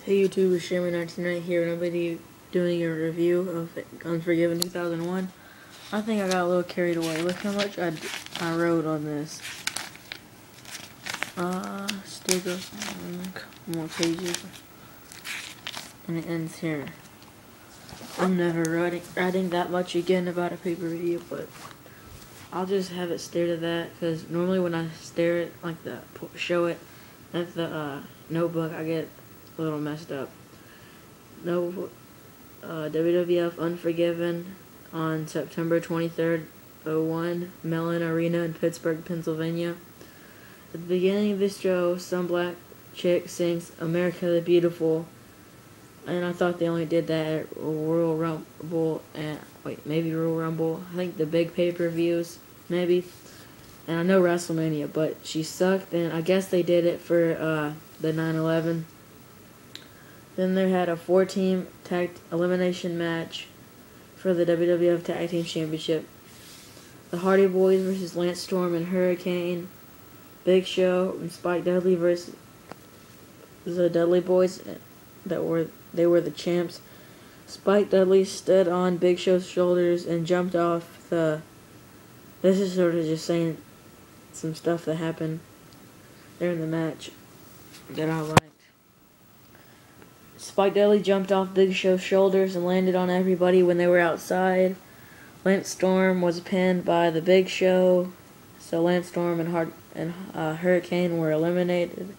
Hey YouTube, it's Shammy19 here, and I'm going to be doing a review of Unforgiven 2001. I think I got a little carried away. Look how much I wrote on this. Still goes on a couple more pages, and it ends here. I'm never writing that much again about a pay-per-view, but I'll just have it stare to that, because normally when I stare at, show it at the notebook, I get a little messed up. WWF Unforgiven on September 23rd, 01, Mellon Arena in Pittsburgh, Pennsylvania. At the beginning of this show, some black chick sings America the Beautiful, and I thought they only did that at Royal Rumble, maybe Royal Rumble, I think the big pay-per-views, maybe, and I know WrestleMania, but she sucked, and I guess they did it for the 9/11. Then they had a 4-team tag elimination match for the WWF Tag Team Championship. The Hardy Boys versus Lance Storm and Hurricane. Big Show and Spike Dudley versus the Dudley Boys. They were the champs. Spike Dudley stood on Big Show's shoulders and jumped off the... This is sort of just saying some stuff that happened during the match that I liked. Spike Dudley jumped off Big Show's shoulders and landed on everybody when they were outside. Lance Storm was pinned by the Big Show, so Lance Storm and Hurricane were eliminated.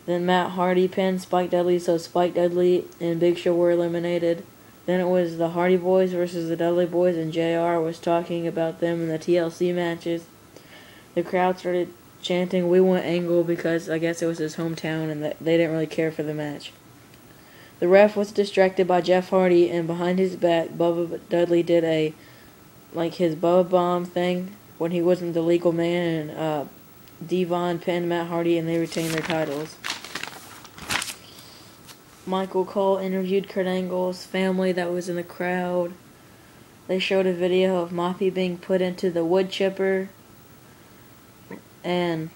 Then Matt Hardy pinned Spike Dudley, so Spike Dudley and Big Show were eliminated. Then it was the Hardy Boys versus the Dudley Boys, and JR was talking about them in the TLC matches. The crowd started chanting, "We want Angle," because I guess it was his hometown and they didn't really care for the match. The ref was distracted by Jeff Hardy, and behind his back, Bubba Dudley did his Bubba Bomb thing when he wasn't the legal man, and Devon pinned Matt Hardy, and they retained their titles. Michael Cole interviewed Kurt Angle's family that was in the crowd. They showed a video of Moppy being put into the wood chipper, and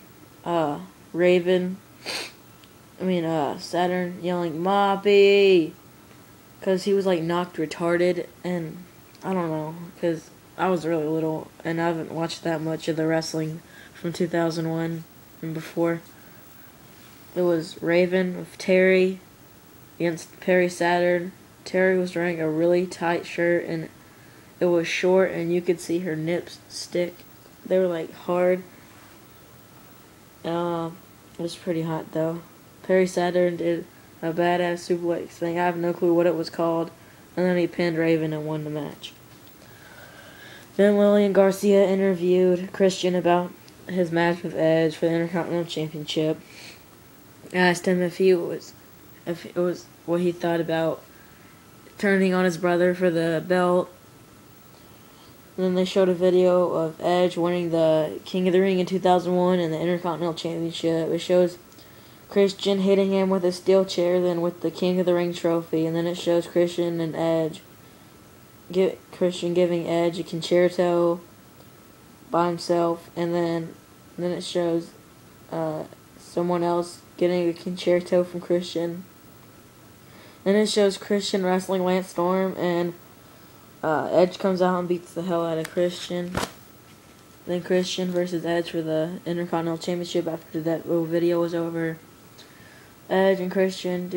Saturn yelling, "Moppy!" because he was knocked retarded, and I don't know, because I was really little, and I haven't watched that much of the wrestling from 2001 and before. It was Raven with Terry against Perry Saturn. Terry was wearing a really tight shirt, and it was short, and you could see her nips stick. They were hard. It was pretty hot though. Perry Saturn did a badass suplex thing. I have no clue what it was called. And then he pinned Raven and won the match. Then Lillian Garcia interviewed Christian about his match with Edge for the Intercontinental Championship. I asked him if it was what he thought about turning on his brother for the belt. And then they showed a video of Edge winning the King of the Ring in 2001 and the Intercontinental Championship. It shows Christian hitting him with a steel chair, then with the King of the Ring trophy, and then it shows Christian and Edge. Christian giving Edge a concerto by himself, and then it shows someone else getting a concerto from Christian. Then it shows Christian wrestling Lance Storm, and Edge comes out and beats the hell out of Christian. Then Christian versus Edge for the Intercontinental Championship after that little video was over. Edge and Christian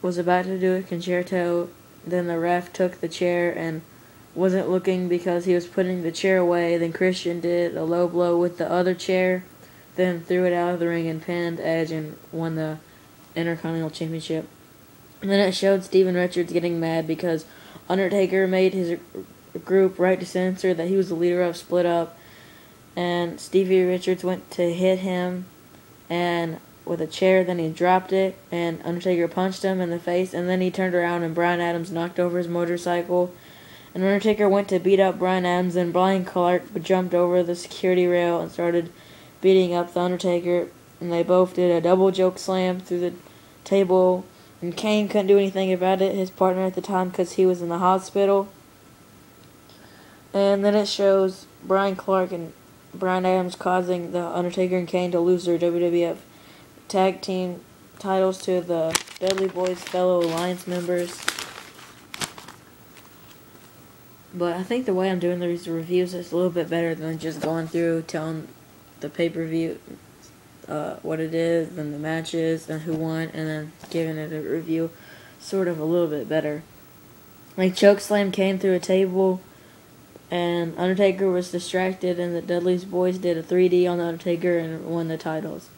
was about to do a concerto. Then the ref took the chair and wasn't looking because he was putting the chair away. Then Christian did a low blow with the other chair, then threw it out of the ring and pinned Edge and won the Intercontinental Championship. And then it showed Steven Richards getting mad because Undertaker made his group Right to Censor that he was the leader of split up, and Stevie Richards went to hit him and with a chair, then he dropped it, and Undertaker punched him in the face, and then he turned around and Bryan Adams knocked over his motorcycle, and Undertaker went to beat up Bryan Adams, and Brian Clark jumped over the security rail and started beating up the Undertaker, and they both did a double choke slam through the table, and Kane couldn't do anything about it, his partner at the time, because he was in the hospital. And then it shows Brian Clark and Bryan Adams causing the Undertaker and Kane to lose their WWF Tag Team titles to the Dudley Boys' fellow Alliance members. But I think the way I'm doing these reviews is a little bit better than just going through telling the pay-per-view what it is and the matches and who won and then giving it a review. Sort of a little bit better. Like, chokeslam came through a table and Undertaker was distracted and the Dudley's Boys did a 3D on the Undertaker and won the titles.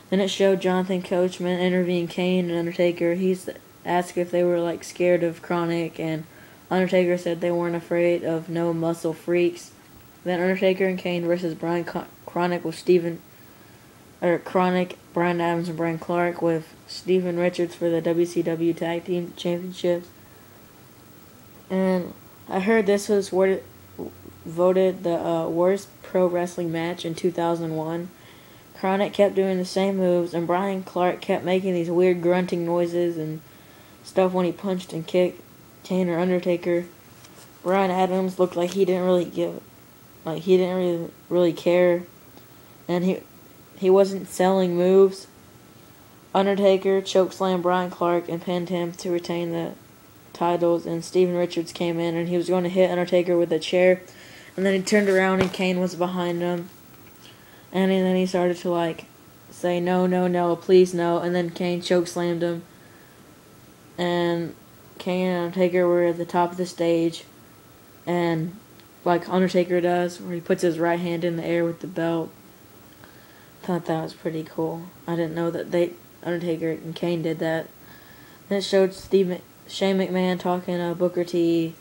Then it showed Jonathan Coachman interviewing Kane and Undertaker. He's asked if they were like scared of Chronic, and Undertaker said they weren't afraid of no muscle freaks. Then Undertaker and Kane versus Brian Chronic with Chronic, Brian Adams, and Brian Clark with Steven Richards for the WCW Tag Team Championships. And I heard this was voted the worst pro wrestling match in 2001. Chronic kept doing the same moves, and Brian Clark kept making these weird grunting noises and stuff when he punched and kicked Kane or Undertaker. Brian Adams looked like he didn't really care, and he wasn't selling moves. Undertaker chokeslammed Brian Clark and pinned him to retain the titles, and Steven Richards came in and he was going to hit Undertaker with a chair, and then he turned around and Kane was behind him. And then he started to, like, say, no, no, no, please no. And then Kane chokeslammed him. And Kane and Undertaker were at the top of the stage. And, like Undertaker does, where he puts his right hand in the air with the belt. Thought that was pretty cool. I didn't know that Undertaker and Kane did that. Then it showed Shane McMahon talking to Booker T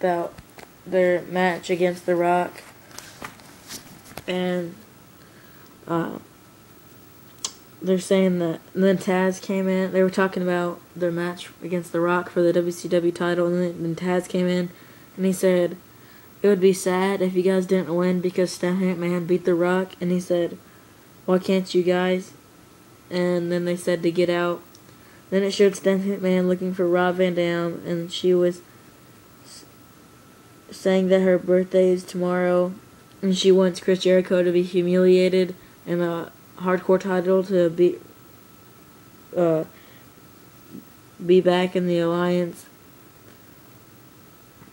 about their match against The Rock. And they're saying that, and then Taz came in. They were talking about their match against The Rock for the WCW title, and then Taz came in, and he said, it would be sad if you guys didn't win because Stephanie McMahon beat The Rock, and he said, why can't you guys? And then they said to get out. Then it showed Stephanie McMahon looking for Rob Van Dam, and she was saying that her birthday is tomorrow, and she wants Chris Jericho to be humiliated and a hardcore title to be back in the Alliance.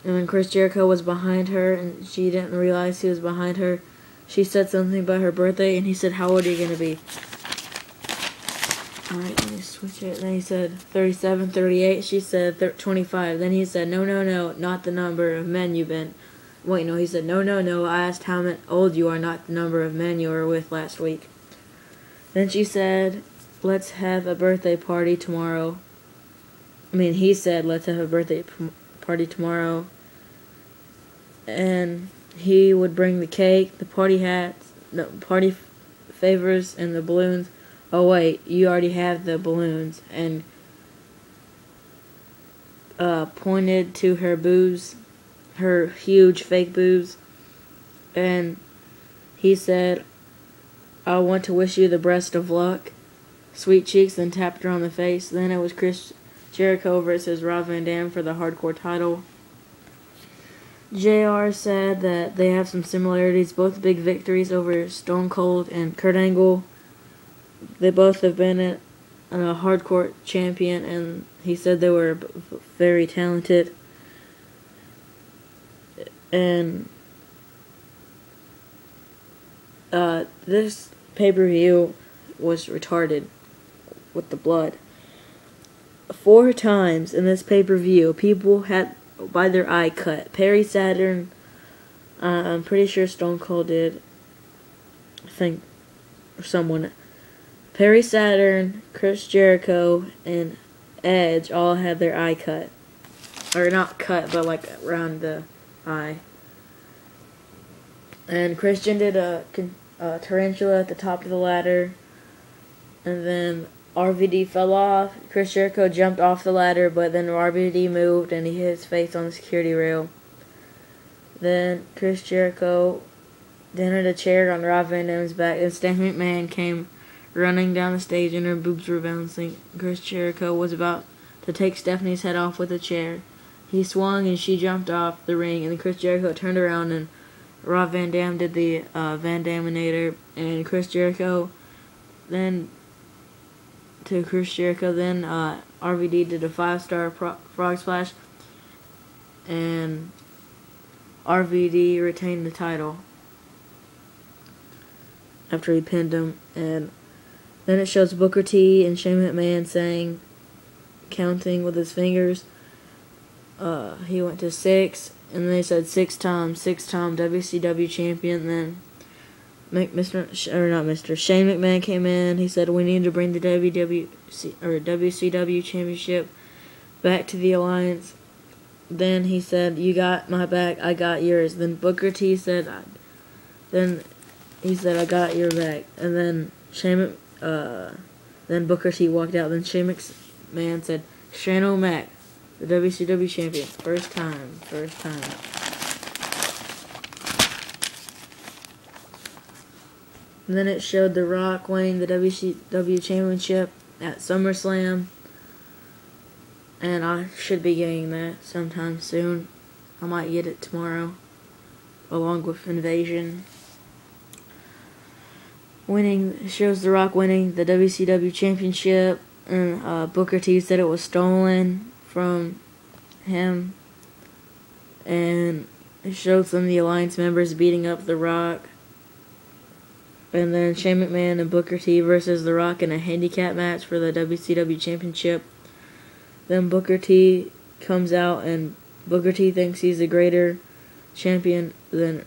And when Chris Jericho was behind her and she didn't realize he was behind her, she said something about her birthday, and he said, how old are you going to be? Alright, let me switch it. Then he said 37, 38. She said 25. Then he said, no, no, no, not the number of men you've been. Wait, no, he said, no, no, no, I asked how old you are, not the number of men you were with last week. Then she said, let's have a birthday party tomorrow. He said, let's have a birthday party tomorrow. And he would bring the cake, the party hats, the party favors, and the balloons. Oh, wait, you already have the balloons. And pointed to her boobs, her huge fake boobs. And he said, I want to wish you the best of luck. Sweet cheeks, then tapped her on the face. Then it was Chris Jericho versus Rob Van Dam for the hardcore title. JR said that they have some similarities, both big victories over Stone Cold and Kurt Angle. They both have been a hardcore champion, and he said they were very talented. And this pay-per-view was retarded with the blood. 4 times in this pay-per-view, people had by their eye cut. Perry Saturn, I'm pretty sure Stone Cold did. I think someone. Perry Saturn, Chris Jericho, and Edge all had their eye cut. Or not cut, but like around the eye. And Christian did a tarantula at the top of the ladder. And then RVD fell off. Chris Jericho jumped off the ladder, but then RVD moved and he hit his face on the security rail. Then Chris Jericho dented a chair on Rob Van Dam's back, and Stephanie McMahon came running down the stage and her boobs were bouncing. Chris Jericho was about to take Stephanie's head off with a chair. He swung and she jumped off the ring, and then Chris Jericho turned around and Rob Van Dam did the Van Daminator, and Chris Jericho then to Chris Jericho. Then RVD did a 5-star frog splash, and RVD retained the title after he pinned him. And then it shows Booker T and Shane McMahon counting with his fingers. He went to 6, and they said 6-time WCW champion. Then Shane McMahon came in. He said, "We need to bring the WCW championship back to the Alliance." Then he said, "You got my back, I got yours." Then Booker T said, "I got your back." And then then Booker T walked out. Then Shane McMahon said, "Shane O'Mac, the WCW champion, first time." And then it showed The Rock winning the WCW championship at SummerSlam. And I should be getting that sometime soon. I might get it tomorrow, along with Invasion. It shows The Rock winning the WCW championship, and Booker T said it was stolen from him. And it showed some of the Alliance members beating up The Rock. And then Shane McMahon and Booker T versus The Rock in a handicap match for the WCW championship. Then Booker T comes out, and Booker T thinks he's a greater champion than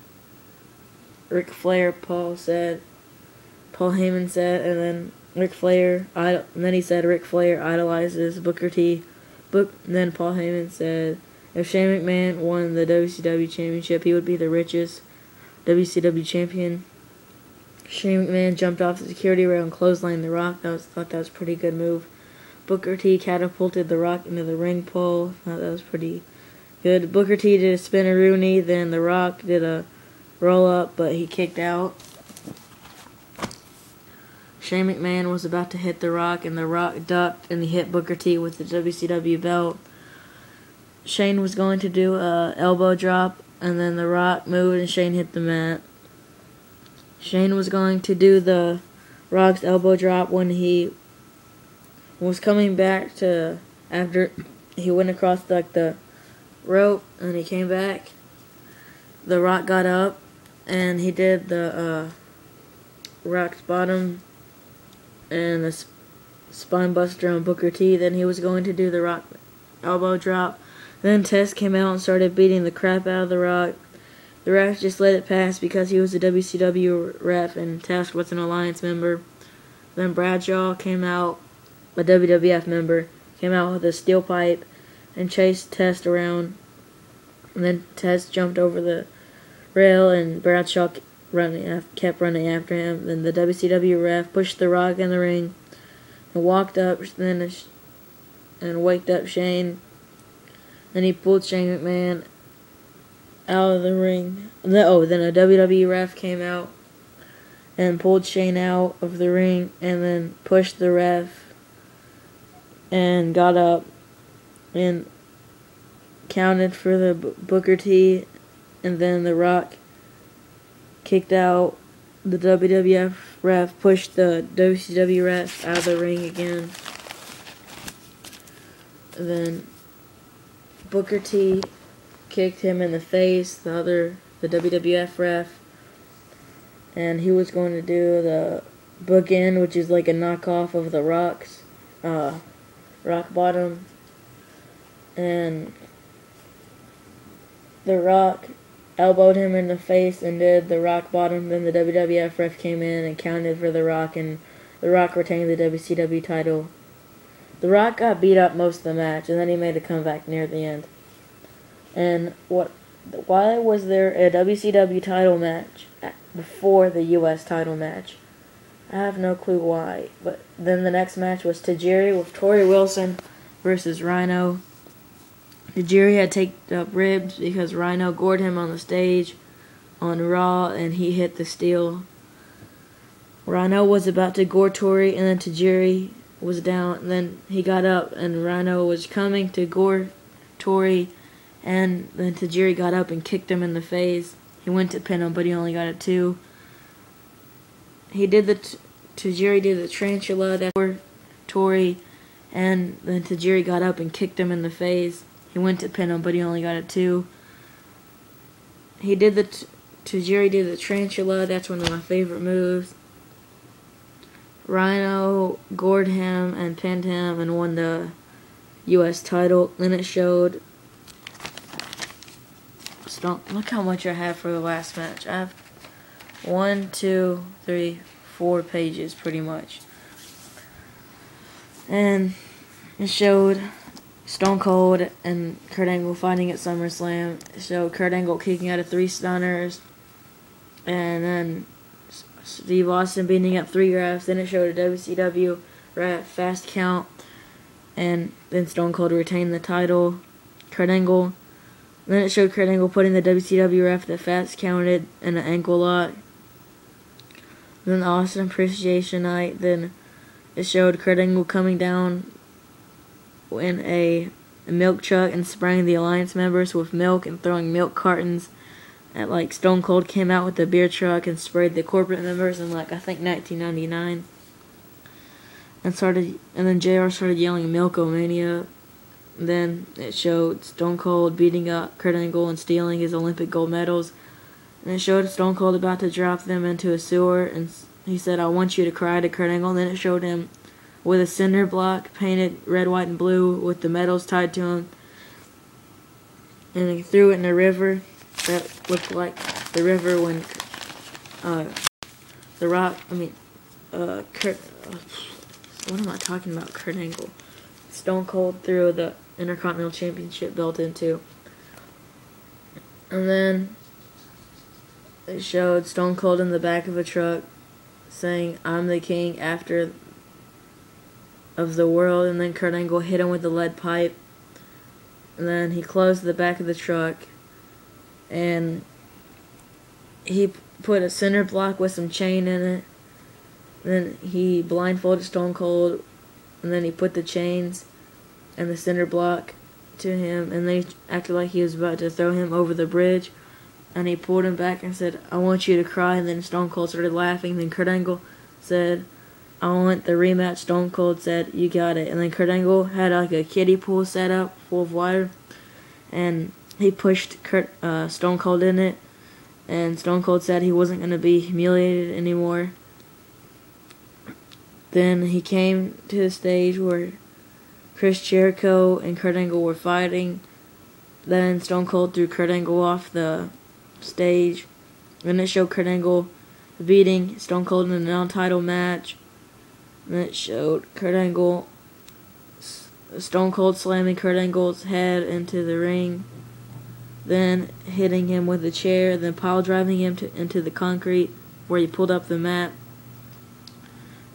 Ric Flair, Paul Heyman said, and then he said Ric Flair idolizes Booker T. Then Paul Heyman said if Shane McMahon won the WCW championship, he would be the richest WCW champion. Shane McMahon jumped off the security rail and clotheslined The Rock. Thought that was a pretty good move. Booker T catapulted The Rock into the ring pole. Thought that was pretty good. Booker T did a spin-a-rooney. Then The Rock did a roll-up, but he kicked out. Shane McMahon was about to hit The Rock, and The Rock ducked, and he hit Booker T with the WCW belt. Shane was going to do a elbow drop, and then The Rock moved, and Shane hit the mat. Shane was going to do the Rock's elbow drop when he was coming back to, after he went across the rope, and he came back. The Rock got up, and he did the Rock's bottom and a spine buster on Booker T. Then he was going to do the Rock elbow drop. Then Test came out and started beating the crap out of The Rock. The ref just let it pass because he was a WCW ref and Test was an Alliance member. Then Bradshaw came out, a WWF member, came out with a steel pipe and chased Test around. And then Test jumped over the rail, and Bradshaw kept running after him. Then the WCW ref pushed The Rock in the ring and walked up and waked up Shane. Then he pulled Shane McMahon out of the ring. Then a WWE ref came out and pulled Shane out of the ring, and then pushed the ref and got up and counted for the Booker T, and then The Rock kicked out. The WWF ref pushed the WCW ref out of the ring again. And then Booker T kicked him in the face, the WWF ref, and he was going to do the bookend, which is like a knockoff of The Rock's rock bottom, and The Rock elbowed him in the face and did the rock bottom. Then the WWF ref came in and counted for The Rock, and The Rock retained the WCW title. The Rock got beat up most of the match, and then he made a comeback near the end. And why was there a WCW title match before the US title match? I have no clue why. But then the next match was Tajiri with Torrie Wilson versus Rhino. Tajiri had taped up ribs because Rhino gored him on the stage on Raw, and he hit the steel. Rhino was about to gore Torrie, and then Tajiri was down. And then he got up, and Rhino was coming to gore Torrie, and then Tajiri got up and kicked him in the face. He went to pin him, but he only got a 2. Tajiri did the tarantula. That's where Tori, and then Tajiri got up and kicked him in the face. He went to pin him, but he only got a 2. He did Tajiri did the tarantula. That's one of my favorite moves. Rhino gored him and pinned him and won the U.S. title. Then it showed look how much I have for the last match. I have 1, 2, 3, 4 pages pretty much. And it showed Stone Cold and Kurt Angle fighting at SummerSlam. It showed Kurt Angle kicking out of 3 stunners. And then Steve Austin beating up 3 refs. Then it showed a WCW ref fast count. And then Stone Cold retained the title. Kurt Angle. Then it showed Kurt Angle putting the WCW ref that fast counted in an ankle lock. Then the Austin Appreciation Night. Then it showed Kurt Angle coming down in a milk truck and spraying the Alliance members with milk and throwing milk cartons at, like, Stone Cold came out with the beer truck and sprayed the corporate members in, like, I think 1999. And then JR started yelling Milkomania. Then it showed Stone Cold beating up Kurt Angle and stealing his Olympic gold medals. And it showed Stone Cold about to drop them into a sewer, and he said, "I want you to cry," to Kurt Angle. And then it showed him with a cinder block painted red, white, and blue with the medals tied to him. And he threw it in a river that looked like the river when what am I talking about? Kurt Angle. Stone Cold threw the Intercontinental Championship belt into. And then it showed Stone Cold in the back of a truck saying, "I'm the king of the world." And then Kurt Angle hit him with the lead pipe. And then he closed the back of the truck. And he put a cinder block with some chain in it. Then he blindfolded Stone Cold. And then he put the chains and the cinder block to him, and then he acted like he was about to throw him over the bridge, and he pulled him back and said, "I want you to cry." And then Stone Cold started laughing. Then Kurt Angle said, "I want the rematch." Stone Cold said, "You got it." And then Kurt Angle had like a kiddie pool set up full of water, and he pushed Stone Cold in it, and Stone Cold said he wasn't going to be humiliated anymore. Then he came to the stage where Chris Jericho and Kurt Angle were fighting. Then Stone Cold threw Kurt Angle off the stage. Then it showed Kurt Angle beating Stone Cold in a non-title match. Then it showed Stone Cold slamming Kurt Angle's head into the ring. Then hitting him with a chair. Then pile driving him into the concrete where he pulled up the mat.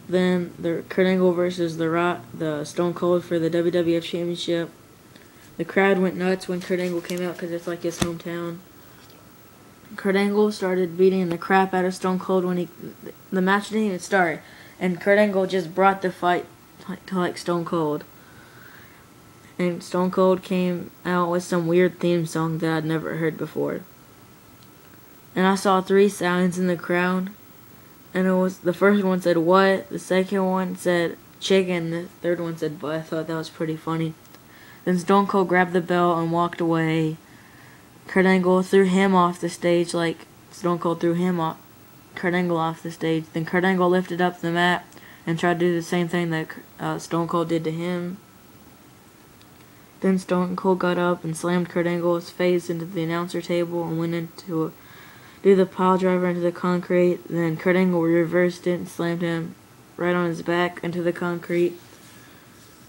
Then the Kurt Angle versus the Stone Cold for the WWF Championship. The crowd went nuts when Kurt Angle came out because it's like his hometown. Kurt Angle started beating the crap out of Stone Cold when the match didn't even start, and Kurt Angle just brought the fight to like Stone Cold. And Stone Cold came out with some weird theme song that I'd never heard before. And I saw 3 signs in the crowd. And the first one said "what," the second one said "chicken," the third one said "but." I thought that was pretty funny. Then Stone Cold grabbed the belt and walked away. Kurt Angle threw him off the stage like Stone Cold threw Kurt Angle off the stage. Then Kurt Angle lifted up the mat and tried to do the same thing that Stone Cold did to him. Then Stone Cold got up and slammed Kurt Angle's face into the announcer table and went into do the pile driver into the concrete. Then Kurt Angle reversed it and slammed him right on his back into the concrete.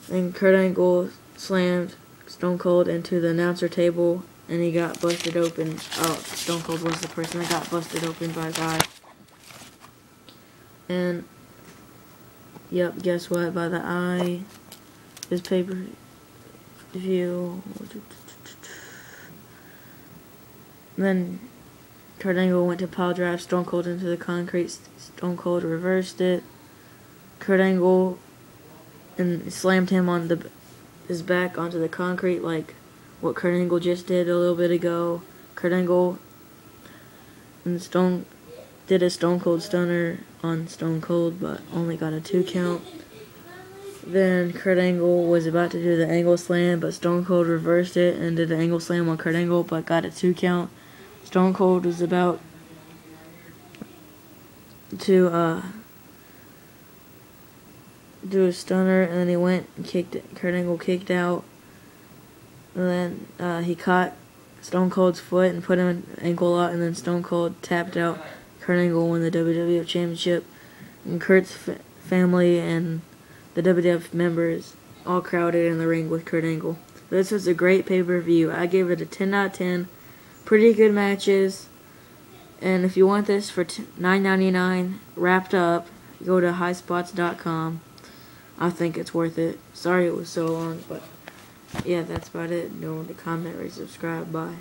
Then Kurt Angle slammed Stone Cold into the announcer table, and he got busted open. Oh, Stone Cold was the person that got busted open by God. And, yep, guess what? By the eye, this pay-per-view. Then Kurt Angle went to pile drive Stone Cold into the concrete. Stone Cold reversed it. Kurt Angle and slammed him on his back onto the concrete like what Kurt Angle just did a little bit ago. Kurt Angle and did a Stone Cold stunner on Stone Cold, but only got a 2 count. Then Kurt Angle was about to do the angle slam, but Stone Cold reversed it and did the angle slam on Kurt Angle, but got a 2 count. Stone Cold was about to do a stunner, and then he went and kicked it. Kurt Angle kicked out, and then he caught Stone Cold's foot and put him in ankle lock, and then Stone Cold tapped out. Kurt Angle won the WWF Championship, and Kurt's family and the WWF members all crowded in the ring with Kurt Angle. This was a great pay-per-view. I gave it a 10 out of 10. Pretty good matches. And if you want this for $9.99 wrapped up, go to highspots.com. I think it's worth it. Sorry it was so long, but yeah, that's about it. Don't comment, rate, subscribe. Bye.